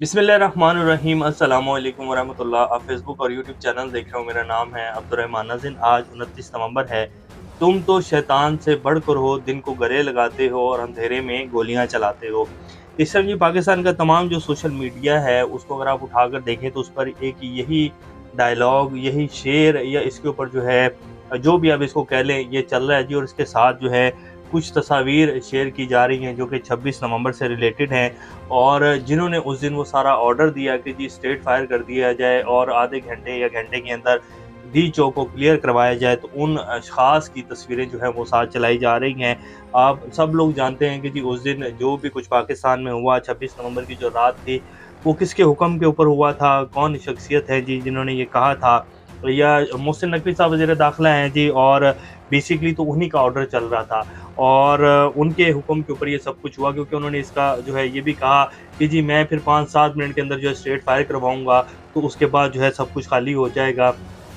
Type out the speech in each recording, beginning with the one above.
बिस्मिल्लाहिर्रहमानिर्रहीम अस्सलामु अलैकुम वरहमतुल्लाह। आप फेसबुक और यूट्यूब चैनल देख रहे हो। मेरा नाम है अब्दुर्रहमान नाज़िन। आज 29 नवंबर है। तुम तो शैतान से बढ़कर हो, दिन को गले लगाते हो और अंधेरे में गोलियां चलाते हो। इस समय जी पाकिस्तान का तमाम जो सोशल मीडिया है उसको अगर आप उठाकर देखें तो उस पर एक यही डायलॉग, यही शेर या इसके ऊपर जो है जो भी आप इसको कह लें ये चल रहा है जी। और इसके साथ जो है कुछ तस्वीर शेयर की जा रही हैं जो कि 26 नवंबर से रिलेटेड हैं और जिन्होंने उस दिन वो सारा ऑर्डर दिया कि जी स्ट्रेट फायर कर दिया जाए और आधे घंटे या घंटे के अंदर डी चौक को क्लियर करवाया जाए, तो उन अशखास की तस्वीरें जो है वो साथ चलाई जा रही हैं। आप सब लोग जानते हैं कि जी उस दिन जो भी कुछ पाकिस्तान में हुआ, 26 नवंबर की जो रात थी वो किसके हुक्म के ऊपर हुआ था, कौन शख्सियत है जी जिन्होंने ये कहा था। या मोहसिन नकवी साहब वज़ीर दाखिला हैं जी, और बेसिकली तो उन्हीं का ऑर्डर चल रहा था और उनके हुक्म के ऊपर ये सब कुछ हुआ, क्योंकि उन्होंने इसका जो है ये भी कहा कि जी मैं फिर 5-7 मिनट के अंदर जो है स्ट्रेट फायर करवाऊँगा, तो उसके बाद जो है सब कुछ खाली हो जाएगा,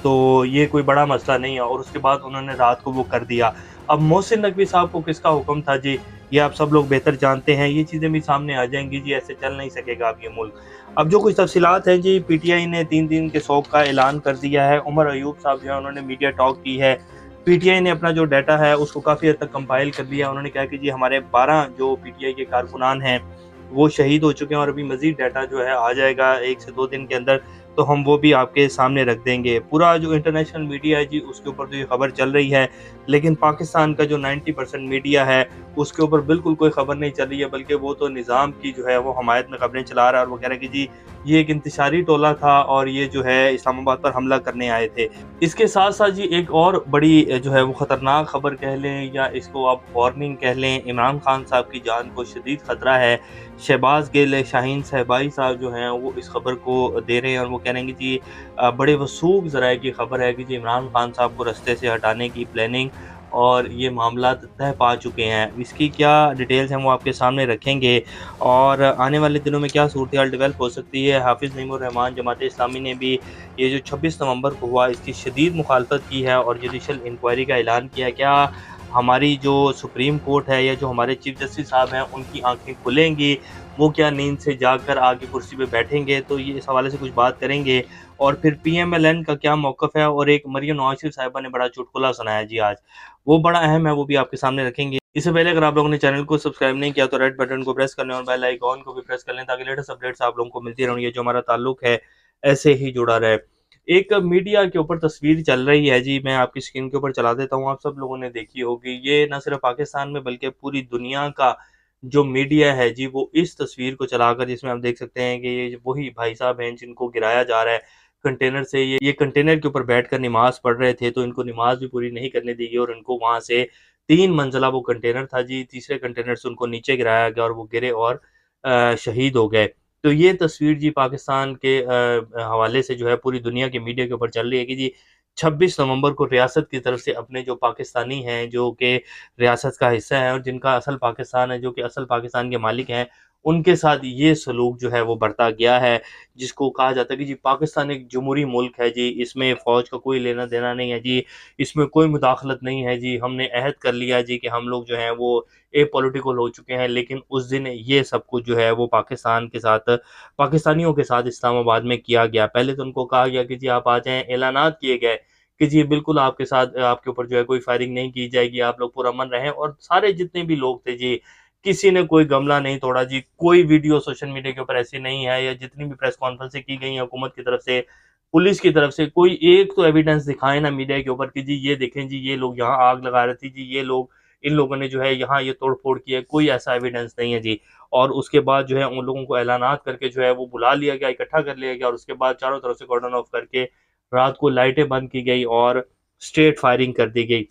तो ये कोई बड़ा मसला नहीं है। और उसके बाद उन्होंने रात को वो कर दिया। अब मोहसिन नकवी साहब को किसका हुक्म था जी, ये आप सब लोग बेहतर जानते हैं। ये चीज़ें भी सामने आ जाएँगी जी, ऐसे चल नहीं सकेगा अब ये मुल्क। अब जो कुछ तफ़सीलात हैं जी, पीटीआई ने 3 दिन के शौक का ऐलान कर दिया है। उमर अयूब साहब जो है उन्होंने मीडिया टॉक की है। पीटीआई ने अपना जो डाटा है उसको काफ़ी हद तक कंपाइल कर लिया। उन्होंने कहा कि जी हमारे 12 जो पीटीआई के कारकुनान हैं वो शहीद हो चुके हैं और अभी मज़ीद डाटा जो है आ जाएगा 1 से 2 दिन के अंदर, तो हम वो भी आपके सामने रख देंगे। पूरा जो इंटरनेशनल मीडिया है जी उसके ऊपर तो ये खबर चल रही है, लेकिन पाकिस्तान का जो 90% मीडिया है उसके ऊपर बिल्कुल कोई खबर नहीं चल रही है, बल्कि वो तो निज़ाम की जो है वो हमायत में खबरें चला रहा है और वो कह रहा है कि जी ये एक इंतशारी टोला था और ये जो है इस्लामाबाद पर हमला करने आए थे। इसके साथ-साथ जी एक और बड़ी जो है वो ख़तरनाक ख़बर कह लें या इसको आप वार्निंग कह लें, इमरान खान साहब की जान को शदीद ख़तरा है। शहबाज़ गिल, शाहीन शहबाई साहब जो हैं वो इस ख़बर को दे रहे हैं और वो कह रहे हैं कि जी बड़े वसूख ज़राए की ख़बर है कि जी इमरान खान साहब को रास्ते से हटाने की प्लानिंग और ये मामलात तह पा चुके हैं। इसकी क्या डिटेल्स हैं वो आपके सामने रखेंगे और आने वाले दिनों में क्या सूरत-ए-हाल डेवलप हो सकती है। हाफ़िज़ नईमुर रहमान जमात-ए-इस्लामी ने भी ये जो 26 नवंबर को हुआ इसकी शदीद मुखालफत की है और जुडिशल इंक्वायरी का ऐलान किया है। क्या हमारी जो सुप्रीम कोर्ट है या जो हमारे चीफ जस्टिस साहब हैं उनकी आंखें खुलेंगी, वो क्या नींद से जागकर आगे कुर्सी पे बैठेंगे, तो ये इस हवाले से कुछ बात करेंगे। और फिर पीएमएलएन का क्या मौक़िफ़ है और एक मरियम नवाज़ शरीफ साहिबा ने बड़ा चुटकुला सुनाया जी आज, वो बड़ा अहम है, वो भी आपके सामने रखेंगे। इससे पहले अगर आप लोगों ने चैनल को सब्सक्राइब नहीं किया तो रेड बटन को प्रेस कर लें और बेल आइकॉन को भी प्रेस कर लें ताकि लेटेस्ट अपडेट्स आप लोगों को मिलती रहें। ये जो हमारा ताल्लुक है ऐसे ही जुड़ा रहे। एक मीडिया के ऊपर तस्वीर चल रही है जी, मैं आपकी स्क्रीन के ऊपर चला देता हूँ, आप सब लोगों ने देखी होगी। ये ना सिर्फ पाकिस्तान में बल्कि पूरी दुनिया का जो मीडिया है जी वो इस तस्वीर को चलाकर, जिसमें आप देख सकते हैं कि ये वही भाई साहब हैं जिनको गिराया जा रहा है कंटेनर से। ये कंटेनर के ऊपर बैठकर नमाज़ पढ़ रहे थे, तो इनको नमाज़ भी पूरी नहीं करने दी गई और इनको वहाँ से 3 मंजिला वो कंटेनर था जी, तीसरे कंटेनर से उनको नीचे गिराया गया और वो गिरे और शहीद हो गए। तो ये तस्वीर जी पाकिस्तान के हवाले से जो है पूरी दुनिया के मीडिया के ऊपर चल रही है कि जी 26 नवंबर को रियासत की तरफ से अपने जो पाकिस्तानी हैं, जो कि रियासत का हिस्सा है और जिनका असल पाकिस्तान है, जो कि असल पाकिस्तान के मालिक हैं, उनके साथ ये सलूक जो है वो बरता गया है, जिसको कहा जाता है कि जी पाकिस्तान एक जमहूरी मुल्क है जी, इसमें फ़ौज का कोई लेना-देना नहीं है जी, इसमें कोई मुदाखलत नहीं है जी, हमने अहद कर लिया जी कि हम लोग जो हैं वो एपॉलिटिकल हो चुके हैं। लेकिन उस दिन ये सब कुछ जो है वो पाकिस्तान के साथ, पाकिस्तानियों के साथ इस्लामाबाद में किया गया। पहले तो उनको कहा गया कि जी आप आ जाएँ, ऐलानात किए गए कि जी बिल्कुल आपके साथ आपके ऊपर जो है कोई फायरिंग नहीं की जाएगी, आप लोग पुरअमन रहें। और सारे जितने भी लोग थे जी, किसी ने कोई गमला नहीं तोड़ा जी, कोई वीडियो सोशल मीडिया के ऊपर ऐसी नहीं है या जितनी भी प्रेस कॉन्फ्रेंसें की गई हैं हुकूमत की तरफ से, पुलिस की तरफ से, कोई एक तो एविडेंस दिखाएँ ना मीडिया के ऊपर कि जी ये देखें जी ये लोग यहाँ आग लगा रहे थे जी, ये लोग, इन लोगों ने जो है यहाँ ये तोड़-फोड़ की है, कोई ऐसा एविडेंस नहीं है जी। और उसके बाद जो है उन लोगों को ऐलानात करके जो है वो बुला लिया गया, इकट्ठा कर लिया गया और उसके बाद चारों तरफ से कॉर्डन ऑफ करके रात को लाइटें बंद की गई और स्ट्रेट फायरिंग कर दी गई।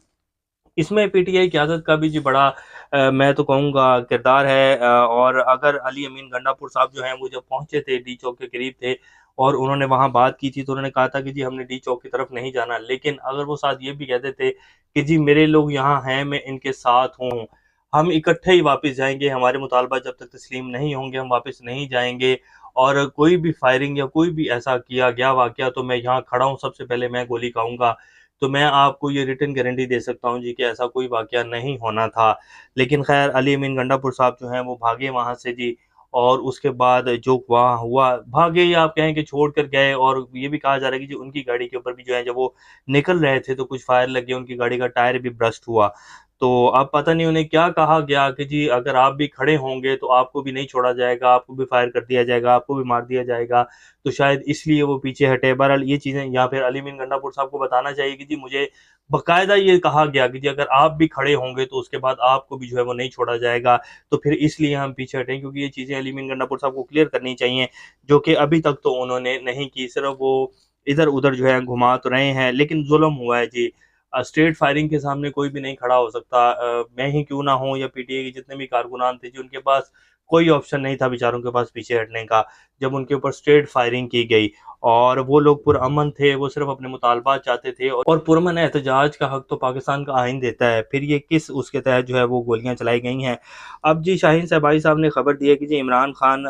इसमें पीटीआई क़यादत का भी जी बड़ा मैं तो कहूँगा किरदार है। और अगर अली अमीन गंडापुर साहब जो हैं वो जब पहुँचे थे, डी चौक के करीब थे और उन्होंने वहाँ बात की थी, तो उन्होंने कहा था कि जी हमने डी चौक की तरफ नहीं जाना। लेकिन अगर वो साथ ये भी कहते थे कि जी मेरे लोग यहाँ हैं, मैं इनके साथ हूँ, हम इकट्ठे ही वापस जाएँगे, हमारे मुतालबा जब तक तस्लीम नहीं होंगे हम वापस नहीं जाएँगे और कोई भी फायरिंग या कोई भी ऐसा किया गया वाक़या तो मैं यहाँ खड़ा हूँ, सबसे पहले मैं गोली खाऊँगा। तो मैं आपको ये रिटन गारंटी दे सकता हूँ जी कि ऐसा कोई वाक़या नहीं होना था। लेकिन ख़ैर अली अमीन गंडापुर साहब जो हैं वो भागे वहाँ से जी। और उसके बाद जो वहाँ हुआ, भागे या आप कहें कि छोड़ कर गए। और ये भी कहा जा रहा है कि जो उनकी गाड़ी के ऊपर भी जो है जब वो निकल रहे थे तो कुछ फायर लगे, उनकी गाड़ी का टायर भी ब्रस्ट हुआ। तो अब पता नहीं उन्हें क्या कहा गया कि जी अगर आप भी खड़े होंगे तो आपको भी नहीं छोड़ा जाएगा, आपको भी फायर कर दिया जाएगा, आपको भी मार दिया जाएगा। तो शायद इसलिए वो पीछे हटे। बहरहाल ये चीज़ें, या फिर अली मीर गंडापुर साहब को बताना चाहिए कि जी मुझे बाकायदा ये कहा गया कि जी अगर आप भी खड़े होंगे तो उसके बाद आपको भी जो है वो नहीं छोड़ा जाएगा। तो फिर इसलिए हम पीछे हटें, क्योंकि ये चीज़ें अली मीर गंडापुर साहब को क्लियर करनी चाहिए, जो कि अभी तक तो उन्होंने नहीं की। सिर्फ वो इधर-उधर जो है घुमा तो रहे हैं, लेकिन ज़ुल्म हुआ है जी। स्ट्रेट फायरिंग के सामने कोई भी नहीं खड़ा हो सकता। मैं ही क्यों ना हूँ या पीटीआई के जितने भी कारकुनान थे जी, उनके पास कोई ऑप्शन नहीं था बेचारों के पास पीछे हटने का, जब उनके ऊपर स्ट्रेट फायरिंग की गई। और वो लोग पुरअमन थे, वो सिर्फ अपने मुतालबात चाहते थे, और पुरअमन एहतजाज का हक तो पाकिस्तान का आइन देता है, फिर ये किस उसके तहत जो है वो गोलियां चलाई गई हैं। अब जी शाहीन शहबाजी साहब ने खबर दी है कि जी इमरान खान,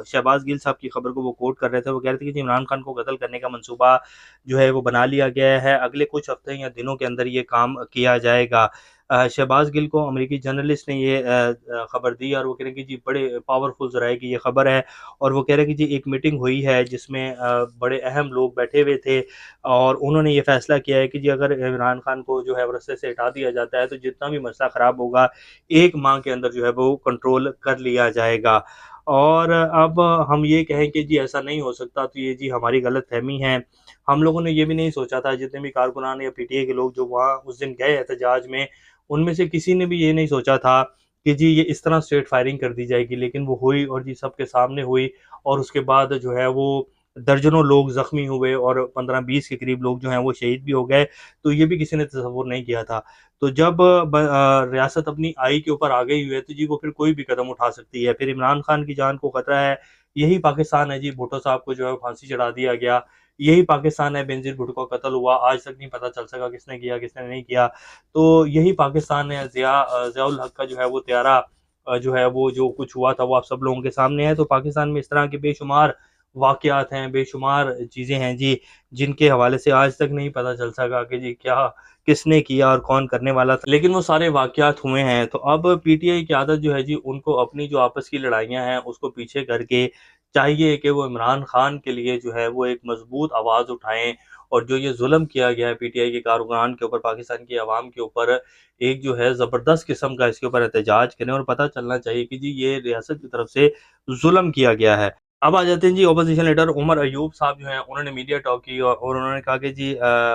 शहबाज गिल साहब की खबर को वो कोट कर रहे थे, वो कह रहे थे कि जी इमरान खान को कत्ल करने का मंसूबा जो है वो बना लिया गया है, अगले कुछ हफ्ते या दिनों के अंदर ये काम किया जाएगा। शहबाज गिल को अमेरिकी जर्नलिस्ट ने ये खबर दी, और वो कह रहे हैं कि जी बड़े पावरफुल ज़राए की ये खबर है। और वो कह रहे हैं कि जी एक मीटिंग हुई है जिसमें बड़े अहम लोग बैठे हुए थे, और उन्होंने ये फैसला किया है कि जी अगर इमरान खान को जो है वो रास्ते से हटा दिया जाता है तो जितना भी मसला ख़राब होगा 1 माह के अंदर जो है वो कंट्रोल कर लिया जाएगा। और अब हम ये कहें कि जी ऐसा नहीं हो सकता, तो ये जी हमारी गलतफ़हमी है। हम लोगों ने ये भी नहीं सोचा था, जितने भी कारकुनान या पीटीआई के लोग जो वहाँ उस दिन गए एहतजाज में, उनमें से किसी ने भी ये नहीं सोचा था कि जी ये इस तरह स्ट्रेट फायरिंग कर दी जाएगी, लेकिन वो हुई, और जी सबके सामने हुई। और उसके बाद जो है वो दर्जनों लोग ज़ख्मी हुए, और 15-20 के करीब लोग जो हैं वो शहीद भी हो गए। तो ये भी किसी ने तसव्वुर नहीं किया था। तो जब रियासत अपनी आई के ऊपर आ गई हुई है तो जी वो फिर कोई भी कदम उठा सकती है। फिर इमरान खान की जान को खतरा है, यही पाकिस्तान है जी। भुट्टो साहब को जो है फांसी चढ़ा दिया गया, यही पाकिस्तान है। बेनज़ीर भुट्टो का कत्ल हुआ, आज तक नहीं पता चल सका किसने किया, किसने नहीं किया। तो यही पाकिस्तान है। ज़ियाउल हक का जो है वो त्यारा जो है वो जो कुछ हुआ था वो आप सब लोगों के सामने है। तो पाकिस्तान में इस तरह के बेशुमार वाक़यात हैं, बेशुमार चीज़ें हैं जी, जिनके हवाले से आज तक नहीं पता चल सका कि जी क्या, किसने किया और कौन करने वाला था। लेकिन वो सारे वाक़यात हुए हैं। तो अब पीटीआई की आदत जो है जी, उनको अपनी जो आपस की लड़ाइयाँ हैं उसको पीछे करके चाहिए कि वो इमरान खान के लिए जो है वो एक मज़बूत आवाज़ उठाएँ, और जो ये ज़ुल्म किया गया है पीटीआई के कारकुनान के ऊपर, पाकिस्तान की आवाम के ऊपर, एक जो है ज़बरदस्त किस्म का इसके ऊपर एहतजाज करें, और पता चलना चाहिए कि जी ये रियासत की तरफ से ज़ुल्म किया गया है। अब आ जाते हैं जी ऑपोजिशन लीडर उमर अयूब साहब जो हैं, उन्होंने मीडिया टॉक की, और उन्होंने कहा कि जी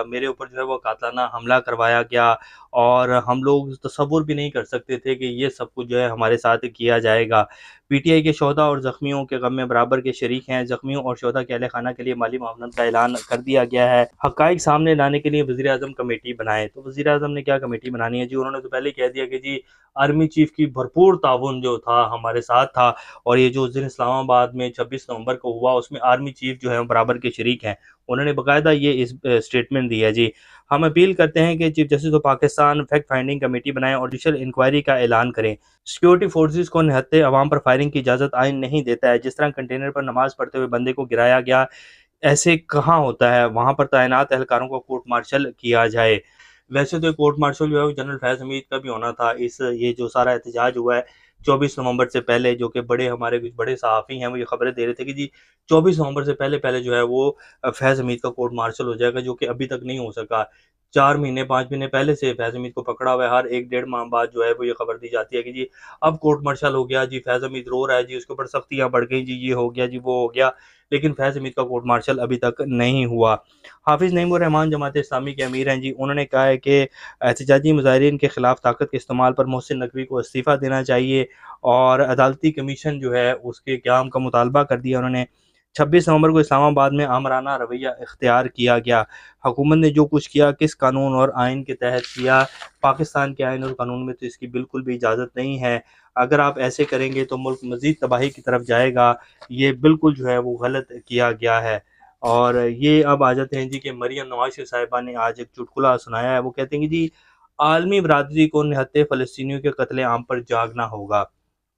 मेरे ऊपर जो है वो कातलाना हमला करवाया गया, और हम लोग तसव्वुर भी नहीं कर सकते थे कि ये सब कुछ जो है हमारे साथ किया जाएगा। पीटीआई के शोहदा और ज़ख्मियों के गम में बराबर के शरीक हैं। ज़ख्मियों और शोहदा के अहले खाना के लिए माली मुआवनत का ऐलान कर दिया गया है। हक़ाइक़ सामने लाने के लिए वज़ीर-ए-आज़म कमेटी बनाएँ। तो वज़ीर-ए-आज़म ने क्या कमेटी बनानी है जी? उन्होंने तो पहले ही कह दिया कि जी आर्मी चीफ़ की भरपूर ताउन जो था हमारे साथ था, और ये जो उस दिन इस्लामाबाद में 26 नवंबर को हुआ उसमें आर्मी चीफ जो है बराबर के शरीक हैं। उन्होंने बाकायदा ये इस स्टेटमेंट दी है जी। हम अपील करते हैं कि chief justice of Pakistan fact finding committee बनाएं और जुडिशल इंक्वायरी का ऐलान करें। सिक्योरिटी फोर्सेस को निहत्थे अवाम पर फायरिंग की इजाज़त आइन नहीं देता है। जिस तरह कंटेनर पर नमाज पढ़ते हुए बंदे को गिराया गया, ऐसे कहाँ होता है? वहाँ पर तैनात एहलकारों को कोर्ट मार्शल किया जाए। वैसे तो कोर्ट मार्शल जो है वो जनरल फैज़ हमीद का भी होना था। इस ये जो सारा एहतजाज हुआ है 24 नवंबर से पहले, जो कि बड़े हमारे कुछ बड़े सहाफ़ी हैं वो ये खबरें दे रहे थे कि जी 24 नवंबर से पहले-पहले जो है वो फैज़ हमीद का कोर्ट मार्शल हो जाएगा, जो कि अभी तक नहीं हो सका। 4 महीने 5 महीने पहले से फैज़ हमीद को पकड़ा हुआ है, हर 1 डेढ़ माह बाद जो है वो ये खबर दी जाती है कि जी अब कोर्ट मार्शल हो गया जी, फैज़ हमीद रो रहा है जी, उसके ऊपर सख्तियाँ बढ़ गई जी, ये हो गया जी, वो हो गया। लेकिन फैज़ हमीद का कोर्ट मार्शल अभी तक नहीं हुआ। हाफ़िज़ नईमुर रहमान जमात इस्लामी के अमीर हैं जी, उन्होंने कहा है कि एहतजाजी मुज़ाहिरीन के खिलाफ ताकत के इस्तेमाल पर मोहसिन नकवी को इस्तीफ़ा देना चाहिए, और अदालती कमीशन जो है उसके क़याम का मुतालबा कर दिया उन्होंने। 26 नवंबर को इस्लामाबाद में आमराना रवैया इख्तियार किया गया। हुकूमत ने जो कुछ किया किस कानून और आइन के तहत किया? पाकिस्तान के आइन और कानून में तो इसकी बिल्कुल भी इजाज़त नहीं है। अगर आप ऐसे करेंगे तो मुल्क मज़ीद तबाही की तरफ जाएगा। ये बिल्कुल जो है वो गलत किया गया है। और ये अब आ जाते हैं जी कि मरियम नवाज़ साहिबा ने आज एक चुटकुला सुनाया है। वो कहते हैं कि जी आलमी बरादरी को निहत्थे फ़लस्तीनियों के कत्ले-आम पर जागना होगा।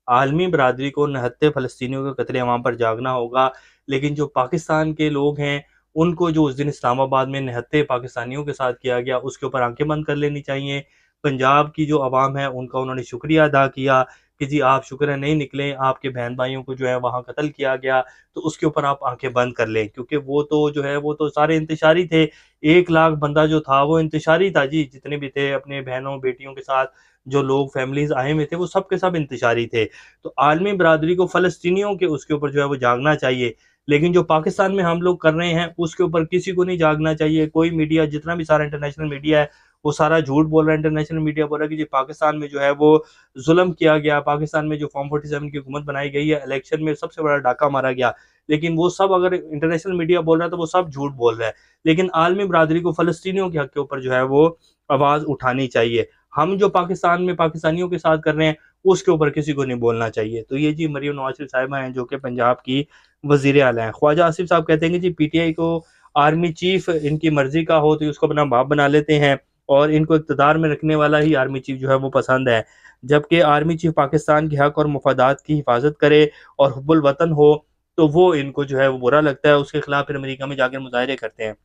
आलमी बरादरी को निहत्थे फ़लस्तीनियों के कत्ले-आम पर जागना होगा, लेकिन जो पाकिस्तान के लोग हैं, उनको जो उस दिन इस्लामाबाद में निहत्थे पाकिस्तानियों के साथ किया गया, उसके ऊपर आँखें बंद कर लेनी चाहिए। पंजाब की जो अवाम है, उनका उन्होंने शुक्रिया अदा किया कि जी आप शुक्र है नहीं निकले, आपके बहन भाइयों को जो है वहाँ कत्ल किया गया, तो उसके ऊपर आप आंखें बंद कर लें, क्योंकि वो तो जो है वो तो सारे इंतशारी थे। 1 लाख बंदा जो था वो इंतशारी था जी, जितने भी थे अपने बहनों बेटियों के साथ जो लोग फैमिलीज आए हुए थे वो सब के सब इंतशारी थे। तो आलमी बरादरी को फ़लस्तीनियों के उसके ऊपर जो है वो जागना चाहिए। लेकिन जो पाकिस्तान में हम लोग कर रहे हैं उसके ऊपर किसी को नहीं जागना चाहिए। कोई मीडिया, जितना भी सारा इंटरनेशनल मीडिया है, वो सारा झूठ बोल रहा है। इंटरनेशनल मीडिया बोल रहा है कि जी पाकिस्तान में जो है वो जुल्म किया गया, पाकिस्तान में जो फॉर्म 47 की हुकूमत बनाई गई है, इलेक्शन में सबसे बड़ा डाका मारा गया। लेकिन वो सब, अगर इंटरनेशनल मीडिया बोल रहा है तो वो सब झूठ बोल रहा है। लेकिन आलमी बरादरी को फ़लस्तीनियों के हक के ऊपर जो है वो आवाज़ उठानी चाहिए। हम जो पाकिस्तान में पाकिस्तानियों के साथ कर रहे हैं उसके ऊपर किसी को नहीं बोलना चाहिए। तो ये जी मरियम नवाज शरीफ साहिबा हैं जो कि पंजाब की वज़ीर आला हैं। ख्वाजा आसिफ साहब कहते हैं कि जी पीटीआई को आर्मी चीफ इनकी मर्जी का हो तो उसको अपना बाप बना लेते हैं, और इनको इक़्तिदार में रखने वाला ही आर्मी चीफ जो है वो पसंद है। जबकि आर्मी चीफ पाकिस्तान के हक और मफादात की हिफाजत करे और हुब्बुल वतन हो, तो वो इनको जो है वो बुरा लगता है, उसके खिलाफ फिर अमेरिका में जाकर मुज़ाहरे करते हैं।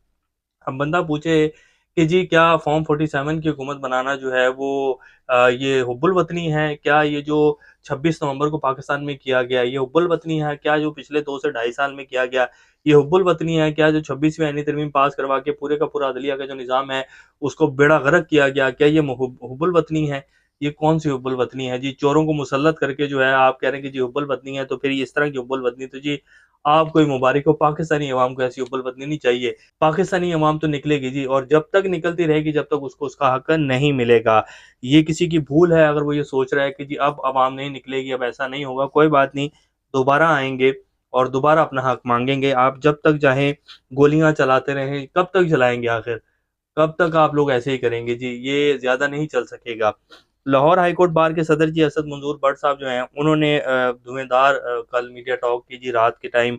अब बंदा पूछे कि जी क्या फॉर्म 47 की हुकूमत बनाना जो है वो ये हुब्बुल वतनी है? क्या ये जो 26 नवंबर को पाकिस्तान में किया गया ये हुब्बुल वतनी है? क्या जो पिछले 2 से ढाई साल में किया गया ये हुब्बुल वतनी है? क्या जो 26वीं आईनी तरमीम पास करवा के पूरे का पूरा अदलिया का जो निज़ाम है उसको बेड़ा गर्क किया गया, क्या ये हुब्बुल वतनी है? ये कौन सी हुब्बुल वतनी है जी? चोरों को मुसल्लत करके जो है आप कह रहे हैं कि जी हुब्बुल वतनी है, तो फिर ये इस तरह की हुब्बुल वतनी, तो जी आपको ही मुबारक हो। पाकिस्तानी अवाम को ऐसी हुब्बुल वतनी नहीं चाहिए। पाकिस्तानी अवाम तो निकलेगी जी, और जब तक निकलती रहेगी जब तक उसको उसका हक नहीं मिलेगा। ये किसी की भूल है अगर वो ये सोच रहा है कि जी अब अवाम नहीं निकलेगी, अब ऐसा नहीं होगा, कोई बात नहीं, दोबारा आएँगे और दोबारा अपना हक माँगेंगे। आप जब तक चाहें गोलियाँ चलाते रहें, कब तक चलाएँगे आखिर? कब तक आप लोग ऐसे ही करेंगे जी? ये ज़्यादा नहीं चल सकेगा। लाहौर हाई कोर्ट बार के सदर जी असद मंजूर बट साहब जो हैं उन्होंने धुएँधार कल मीडिया टॉक की जी रात के टाइम,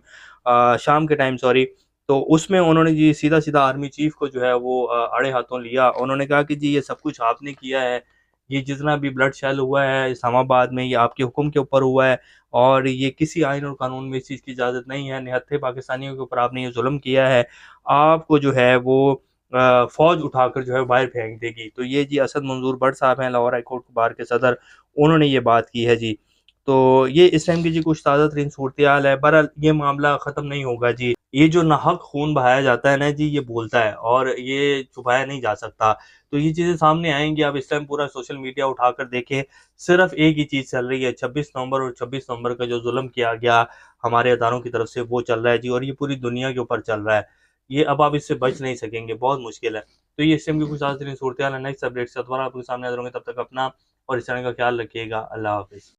शाम के टाइम सॉरी। तो उसमें उन्होंने जी सीधा-सीधा आर्मी चीफ को जो है वो आड़े हाथों लिया। उन्होंने कहा कि जी ये सब कुछ आपने किया है, ये जितना भी ब्लड शेल हुआ है इस्लामाबाद में ये आपके हुक्म के ऊपर हुआ है, और ये किसी आइन और कानून में इस चीज़ की इजाज़त नहीं है। निहत्थे पाकिस्तानियों के ऊपर आपने ये ज़ुल्म किया है। आपको जो है वो फ़ौज उठाकर जो है बाहर फेंक देगी। तो ये जी असद मंजूर बट साहब हैं लाहौर हाई कोर्ट बार के सदर, उन्होंने ये बात की है जी। तो ये इस टाइम की जी कुछ ताज़ा तरीन सूरत-ए-हाल है। बहरहाल ये मामला ख़त्म नहीं होगा जी। ये जो नाहक खून बहाया जाता है ना जी, ये बोलता है और ये छुपाया नहीं जा सकता। तो ये चीज़ें सामने आएँगी। आप इस टाइम पूरा सोशल मीडिया उठाकर देखें, सिर्फ़ एक ही चीज़ चल रही है, 26 नवंबर और 26 नवंबर का जो ज़ुल्म किया गया हमारे अदारों की तरफ से वो चल रहा है जी, और ये पूरी दुनिया के ऊपर चल रहा है। ये अब आप इससे बच नहीं सकेंगे, बहुत मुश्किल है। तो ये इस टाइम की कुछ ताज़ा तरीन सूरत-ए-हाल है। नेक्स्ट अपडेट से दोबारा आपके सामने हाज़िर होंगे, तब तक अपना और इस चैनल का ख़्याल रखिएगा। अल्लाह हाफ़िज़।